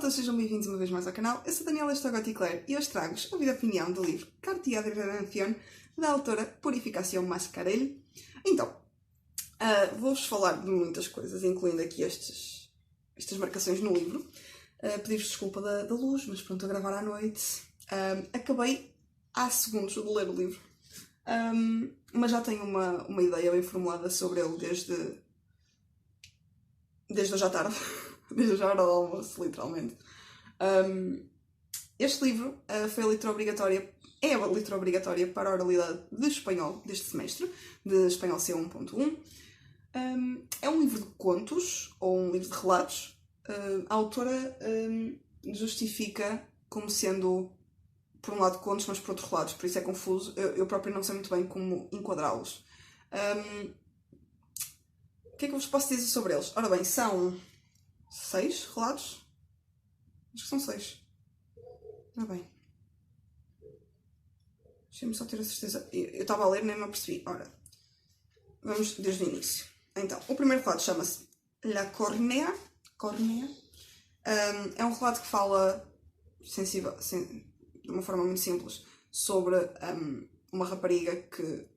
todos, sejam bem-vindos uma vez mais ao canal. Eu sou a Daniela Goticler e hoje trago-vos a opinião do livro Carta de Redención, da autora Purificación Mascarell. Então, vou-vos falar de muitas coisas, incluindo aqui estas marcações no livro. Pedir-vos desculpa da luz, mas pronto, a gravar à noite. Acabei há segundos de ler o livro, mas já tenho uma ideia bem formulada sobre ele desde hoje à tarde. Desde já a hora do almoço, literalmente. Este livro foi a leitura obrigatória, é a leitura obrigatória para a oralidade de espanhol deste semestre, de espanhol C1.1. É um livro de contos, ou um livro de relatos. A autora justifica como sendo, por um lado, contos, mas por outro relatos, por isso é confuso. Eu próprio não sei muito bem como enquadrá-los. O que é que eu vos posso dizer sobre eles? Ora bem, são 6 relatos? Acho que são 6. Ora bem. Deixa-me só ter a certeza. Eu estava a ler, nem me apercebi. Ora, vamos desde o início. Então, o primeiro relato chama-se La Cornea. É um relato que fala de uma forma muito simples sobre uma rapariga que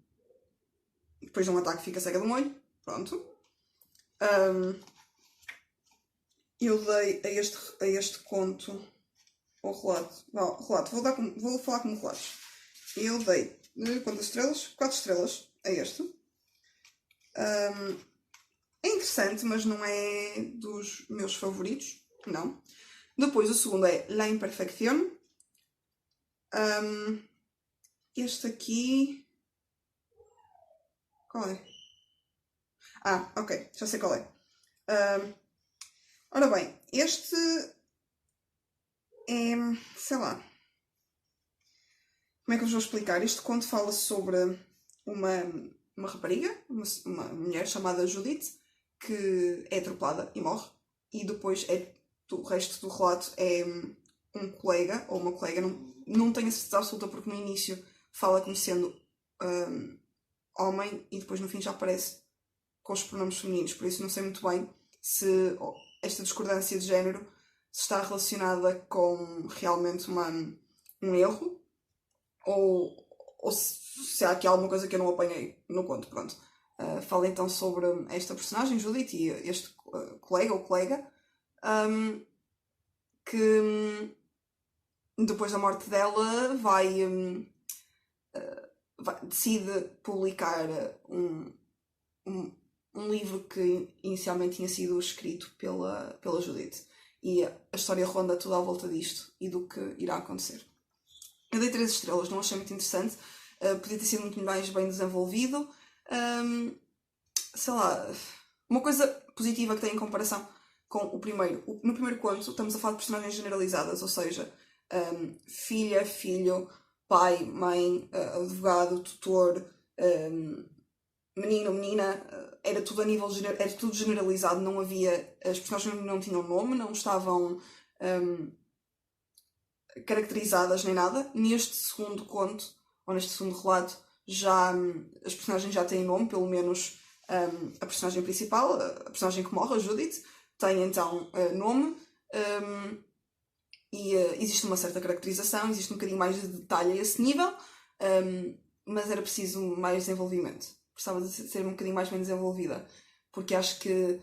depois de um ataque fica cega de um olho. Pronto. Eu dei a este conto, ou relato, vou falar como relatos. Eu dei, quantas estrelas? 4 estrelas a este. É interessante, mas não é dos meus favoritos, não. Depois o segundo é La Imperfección. Este aqui... Qual é? Ok, já sei qual é. Ora bem, este é, sei lá, como é que eu vos vou explicar? Este conto fala sobre uma rapariga, uma mulher chamada Judith, que é atropelada e morre, e depois o resto do relato é um colega, ou uma colega, não tenho a certeza absoluta porque no início fala como sendo homem e depois no fim já aparece com os pronomes femininos, por isso não sei muito bem se esta discordância de género está relacionada com realmente um erro ou se há aqui alguma coisa que eu não apanhei no conto. Pronto. Fala então sobre esta personagem, Judith, e este colega ou colega que depois da morte dela decide publicar um livro que inicialmente tinha sido escrito pela Judith. E a história ronda toda à volta disto e do que irá acontecer. Eu dei 3 estrelas, não achei muito interessante. Podia ter sido muito mais bem desenvolvido. Sei lá, uma coisa positiva que tem em comparação com o primeiro. No primeiro conto estamos a falar de personagens generalizadas, ou seja, filha, filho, pai, mãe, advogado, tutor, menino, menina, era tudo a nível era tudo generalizado, não havia, as personagens não tinham nome, não estavam caracterizadas nem nada. Neste segundo conto, ou neste segundo relato, já as personagens já têm nome, pelo menos a personagem principal, a personagem que morre, a Judith, tem então nome, e existe uma certa caracterização, existe um bocadinho mais de detalhe a esse nível, mas era preciso mais desenvolvimento. Precisava de ser um bocadinho mais bem desenvolvida, porque acho que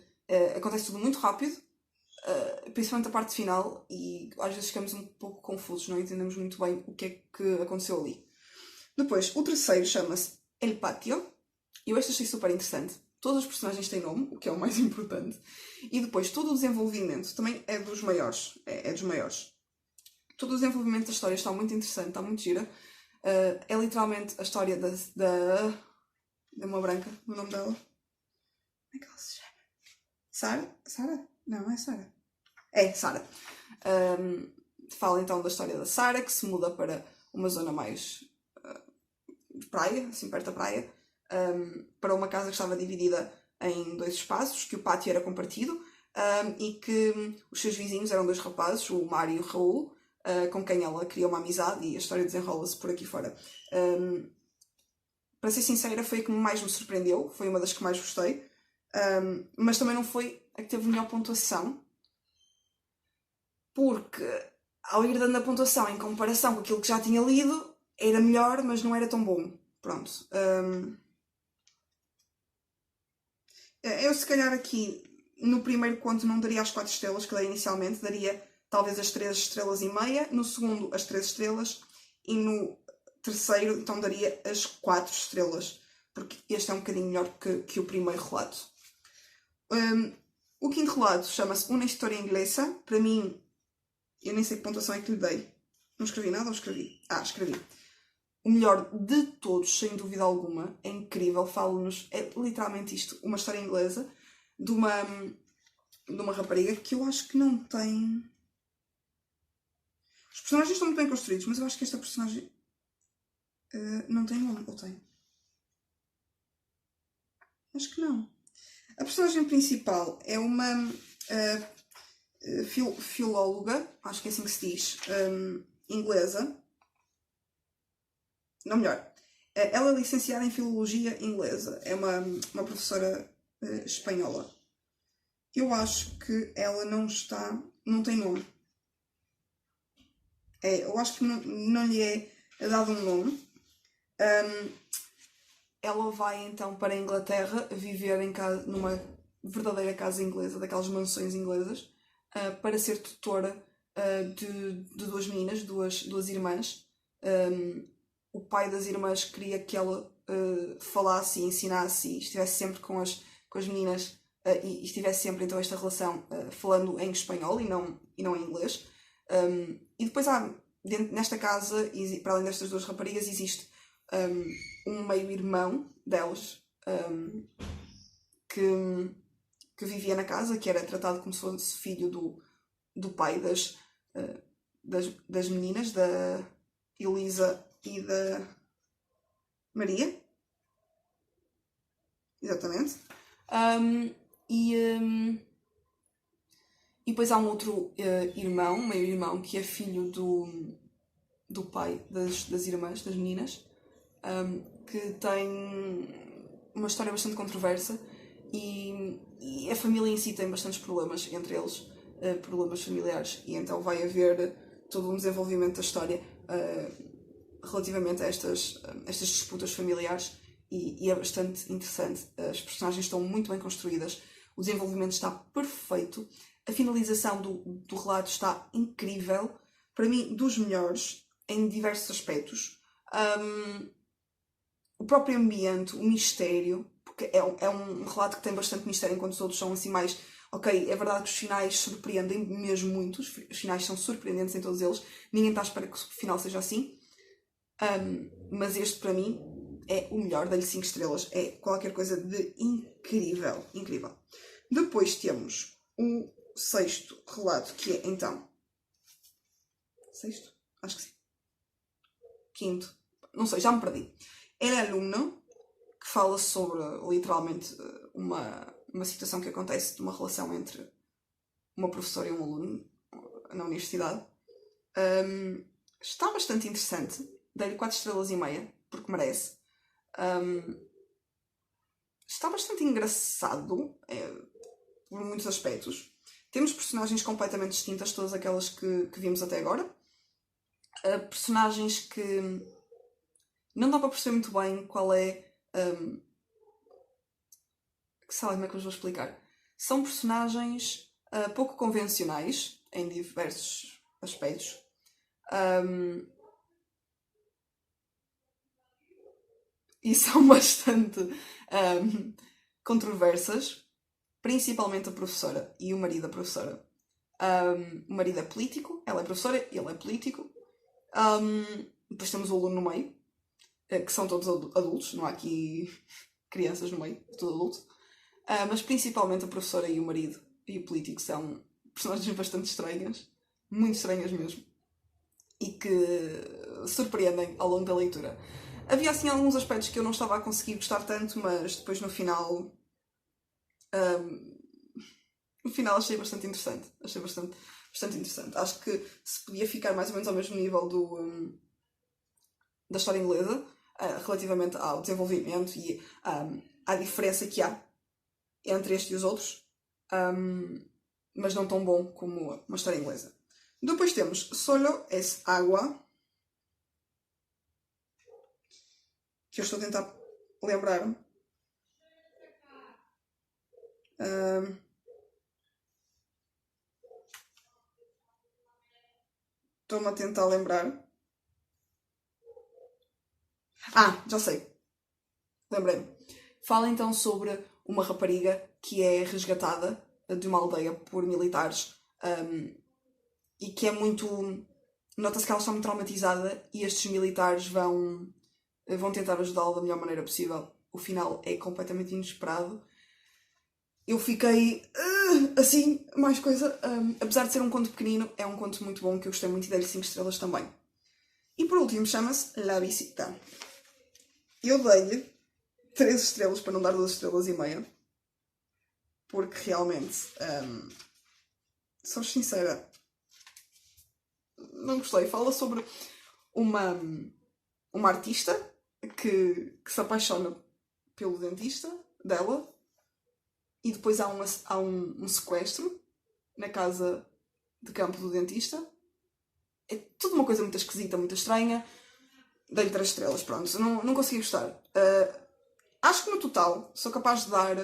acontece tudo muito rápido, principalmente a parte final, e às vezes ficamos um pouco confusos, não entendemos muito bem o que é que aconteceu ali. Depois, o terceiro chama-se El Patio, e eu este achei super interessante. Todos os personagens têm nome, o que é o mais importante, e depois todo o desenvolvimento também é dos maiores, dos maiores. Todo o desenvolvimento da história está muito interessante, está muito gira. É literalmente a história da uma branca, o nome dela. Como é que ela se chama? Sara? Sara? Não é Sara. É Sara. Fala então da história da Sara, que se muda para uma zona mais de praia, assim perto da praia, para uma casa que estava dividida em 2 espaços, que o pátio era compartido, e que os seus vizinhos eram 2 rapazes, o Mário e o Raul, com quem ela criou uma amizade, e a história desenrola-se por aqui fora. Para ser sincera, foi a que mais me surpreendeu, foi uma das que mais gostei, mas também não foi a que teve melhor pontuação. porque ao ir dando a pontuação em comparação com aquilo que já tinha lido, era melhor, mas não era tão bom. Pronto. Eu se calhar aqui no primeiro conto não daria as 4 estrelas que dei inicialmente, daria talvez as 3 estrelas e meia, no segundo as 3 estrelas e no terceiro então daria as 4 estrelas, porque este é um bocadinho melhor que o primeiro relato. O quinto relato chama-se Uma História Inglesa. Para mim, eu nem sei que pontuação é que lhe dei. Não escrevi nada ou escrevi? Escrevi. O melhor de todos, sem dúvida alguma. É incrível, fala-nos, é literalmente isto, uma história inglesa de uma rapariga que eu acho que não tem... Os personagens estão muito bem construídos, mas eu acho que esta personagem não tem nome, ou tem? Acho que não. A personagem principal é uma filóloga, acho que é assim que se diz, inglesa. Não, melhor. Ela é licenciada em Filologia Inglesa. É uma professora espanhola. Eu acho que ela não tem nome. Eu acho que não lhe é dado um nome. Ela vai então para a Inglaterra viver numa verdadeira casa inglesa, daquelas mansões inglesas, para ser tutora de 2 meninas, duas irmãs. O pai das irmãs queria que ela falasse e ensinasse e estivesse sempre com as meninas e estivesse sempre então esta relação falando em espanhol e não em inglês. E depois nesta casa, para além destas 2 raparigas, existe um meio-irmão delas que vivia na casa, que era tratado como se fosse filho do pai das meninas, da Elisa e da Maria. Exatamente. E depois há um outro irmão, meio-irmão, que é filho do pai das irmãs, das meninas, que tem uma história bastante controversa e a família em si tem bastantes problemas, entre eles problemas familiares, e então vai haver todo um desenvolvimento da história relativamente a estas disputas familiares e é bastante interessante. As personagens estão muito bem construídas, o desenvolvimento está perfeito, a finalização do relato está incrível, para mim dos melhores em diversos aspectos. O próprio ambiente, o mistério, porque é um relato que tem bastante mistério, enquanto os outros são assim mais... Ok, é verdade que os finais surpreendem mesmo muito, os finais são surpreendentes em todos eles, ninguém está à espera que o final seja assim, mas este para mim é o melhor, dei-lhe 5 estrelas, é qualquer coisa de incrível, incrível. Depois temos o 6º relato, que é então... 6º? Acho que sim. 5º, não sei, já me perdi. El Alumno, que fala sobre, literalmente, uma situação que acontece de uma relação entre uma professora e um aluno na universidade. Está bastante interessante. Dei-lhe 4 estrelas e meia, porque merece. Está bastante engraçado, por muitos aspectos. Temos personagens completamente distintas, todas aquelas que vimos até agora. Personagens que não dá para perceber muito bem qual é... sei lá como é que eu vos vou explicar. São personagens pouco convencionais em diversos aspectos. E são bastante controversas, principalmente a professora e o marido da professora. O marido é político, ela é professora, ele é político. Depois temos o aluno no meio, que são todos adultos, não há aqui crianças no meio, tudo adulto. Mas principalmente a professora e o marido e o político são personagens bastante estranhas, muito estranhas mesmo, e que surpreendem ao longo da leitura. Havia assim alguns aspectos que eu não estava a conseguir gostar tanto, mas depois no final achei bastante interessante. Achei bastante interessante. Acho que se podia ficar mais ou menos ao mesmo nível da história inglesa, relativamente ao desenvolvimento e à diferença que há entre este e os outros, mas não tão bom como uma história inglesa. Depois temos Solo es Agua, que eu estou a tentar lembrar-me. Estou-me a tentar lembrar. Já sei. Lembrei-me. Fala então sobre uma rapariga que é resgatada de uma aldeia por militares e que é muito... Nota-se que ela está muito traumatizada e estes militares vão tentar ajudá-la da melhor maneira possível. O final é completamente inesperado. Eu fiquei assim, mais coisa. Apesar de ser um conto pequenino, é um conto muito bom que eu gostei muito e dei-lhe 5 estrelas também. E por último, chama-se La Visita. Eu dei-lhe 3 estrelas para não dar 2 estrelas e meia. Porque realmente, sou sincera, não gostei. Fala sobre uma artista que se apaixona pelo dentista dela e depois há um sequestro na casa de campo do dentista. É tudo uma coisa muito esquisita, muito estranha. Dei-lhe 3 estrelas, pronto. Não consegui gostar. Acho que no total sou capaz de dar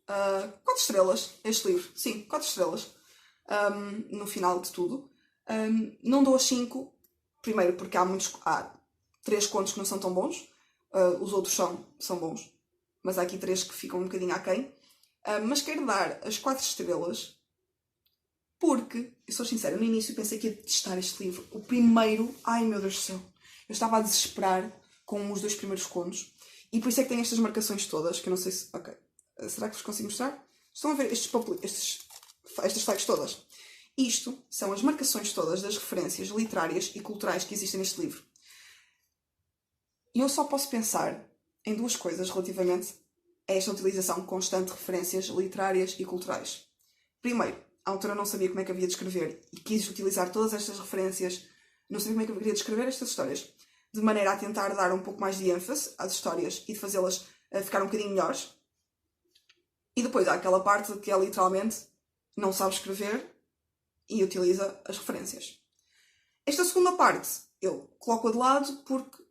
4 estrelas a este livro. Sim, 4 estrelas. No final de tudo. Não dou as 5. Primeiro porque há 3 contos que não são tão bons. Os outros são bons. Mas há aqui 3 que ficam um bocadinho aquém. Mas quero dar as 4 estrelas porque, eu sou sincera, no início pensei que ia detestar este livro. O primeiro, ai meu Deus do céu, eu estava a desesperar com os 2 primeiros contos. E por isso é que tem estas marcações todas, que eu não sei se... Ok, será que vos consigo mostrar? Estão a ver estas facas todas? Isto são as marcações todas das referências literárias e culturais que existem neste livro. E eu só posso pensar em 2 coisas relativamente a esta utilização constante de referências literárias e culturais. Primeiro, a autora não sabia como é que havia de escrever e quis utilizar todas estas referências, não sabia como é que havia de escrever estas histórias, de maneira a tentar dar um pouco mais de ênfase às histórias e de fazê-las ficar um bocadinho melhores. E depois há aquela parte que é literalmente não sabe escrever e utiliza as referências. Esta segunda parte eu coloco-a de lado porque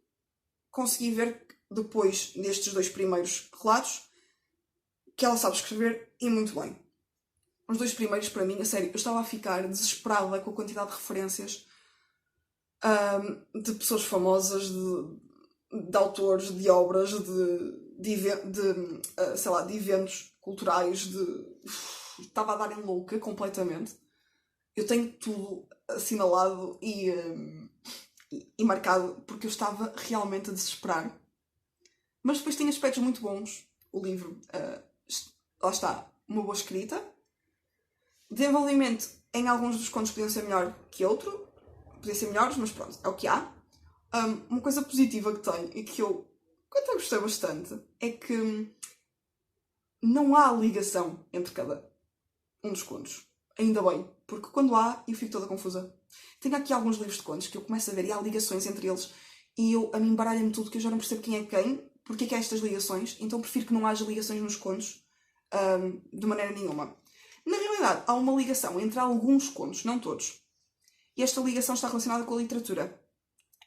consegui ver depois destes 2 primeiros relatos que ela sabe escrever e muito bem. Os 2 primeiros, para mim, a sério, eu estava a ficar desesperada com a quantidade de referências de pessoas famosas, de autores, de obras, de eventos culturais, estava a dar em louca completamente. Eu tenho tudo assinalado e marcado porque eu estava realmente a desesperar. Mas depois tem aspectos muito bons. O livro, lá está, uma boa escrita. Desenvolvimento em alguns dos contos podiam ser melhor que outro. Podiam ser melhores, mas pronto, é o que há. Uma coisa positiva que tem e que eu até gostei bastante é que não há ligação entre cada um dos contos. Ainda bem, porque quando há, eu fico toda confusa. Tenho aqui alguns livros de contos que eu começo a ver e há ligações entre eles e a mim embaralha-me tudo, que eu já não percebo quem é quem, porque é que há estas ligações, então prefiro que não haja ligações nos contos de maneira nenhuma. Na realidade, há uma ligação entre alguns contos, não todos. E esta ligação está relacionada com a literatura.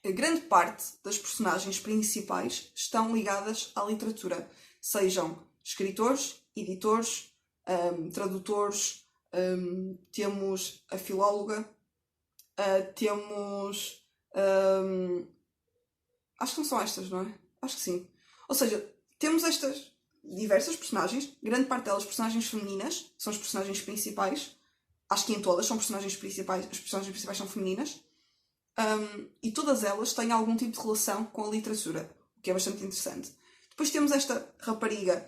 A grande parte das personagens principais estão ligadas à literatura, sejam escritores, editores, tradutores, temos a filóloga, temos... acho que não são estas, não é? Acho que sim. Ou seja, temos estas diversas personagens, grande parte delas personagens femininas, são as personagens principais. Acho que em todas são personagens principais, as personagens principais são femininas. E todas elas têm algum tipo de relação com a literatura, o que é bastante interessante. Depois temos esta rapariga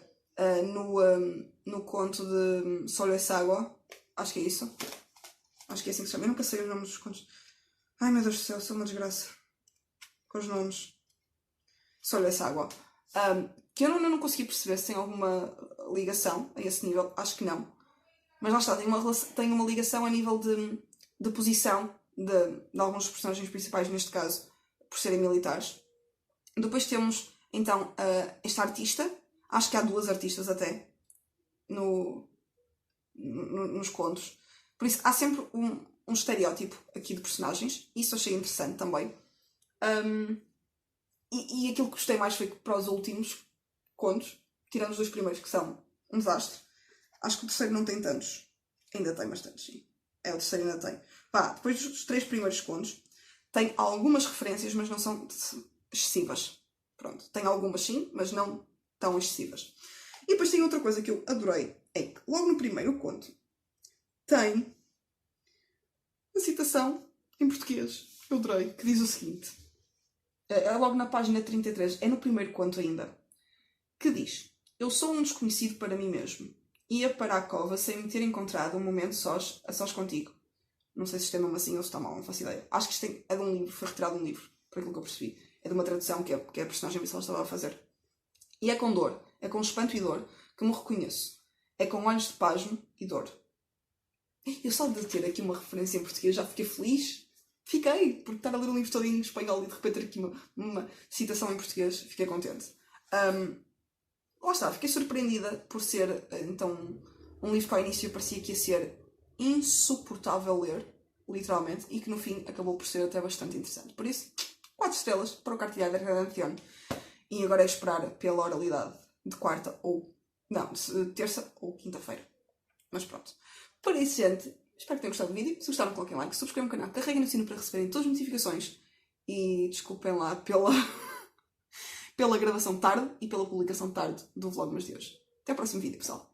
no conto de Solo es Agua, acho que é isso. Acho que é assim que se chama. Eu nunca sei os nomes dos contos. Ai meu Deus do céu, sou uma desgraça com os nomes. Solo es Agua. Que eu não consegui perceber se tem alguma ligação a esse nível, acho que não. Mas lá está, tem uma ligação a nível de posição de alguns personagens principais, neste caso, por serem militares. Depois temos, então, esta artista. Acho que há 2 artistas até nos contos. Por isso, há sempre um estereótipo aqui de personagens. Isso achei interessante também. E aquilo que gostei mais foi que para os últimos contos, tirando os 2 primeiros, que são um desastre, acho que o terceiro não tem tantos. Ainda tem bastantes, sim. O terceiro ainda tem. Pá, depois dos 3 primeiros contos, tem algumas referências, mas não são excessivas. Pronto, tem algumas sim, mas não tão excessivas. E depois tem outra coisa que eu adorei, é que logo no primeiro conto tem uma citação em português, que eu adorei, que diz o seguinte. É logo na página 33, é no primeiro conto ainda, que diz: eu sou um desconhecido para mim mesmo. Ia para a cova sem me ter encontrado um momento a sós contigo. Não sei se isto é mesmo assim ou se está mal, não faço ideia. Acho que isto é de um livro, foi retirado de um livro, por aquilo que eu percebi. É de uma tradução que a personagem principal estava a fazer. E é com dor, é com espanto e dor que me reconheço. É com olhos de pasmo e dor. Eu só de ter aqui uma referência em português já fiquei feliz. Fiquei, porque estar a ler um livro todo em espanhol e de repente ter aqui uma citação em português, fiquei contente. Lá está, fiquei surpreendida por ser, então, um livro que ao início parecia que ia ser insuportável ler, literalmente, e que no fim acabou por ser até bastante interessante. Por isso, 4 estrelas para o Cartilhar da Redemption. E agora é esperar pela oralidade de quarta ou... não, de terça ou quinta-feira. Mas pronto. Por isso, gente, espero que tenham gostado do vídeo. Se gostaram, coloquem like, subscrevam o canal, carreguem no sino para receberem todas as notificações. E desculpem lá pela gravação tarde e pela publicação tarde do Vlogmas de hoje. Até ao próximo vídeo, pessoal.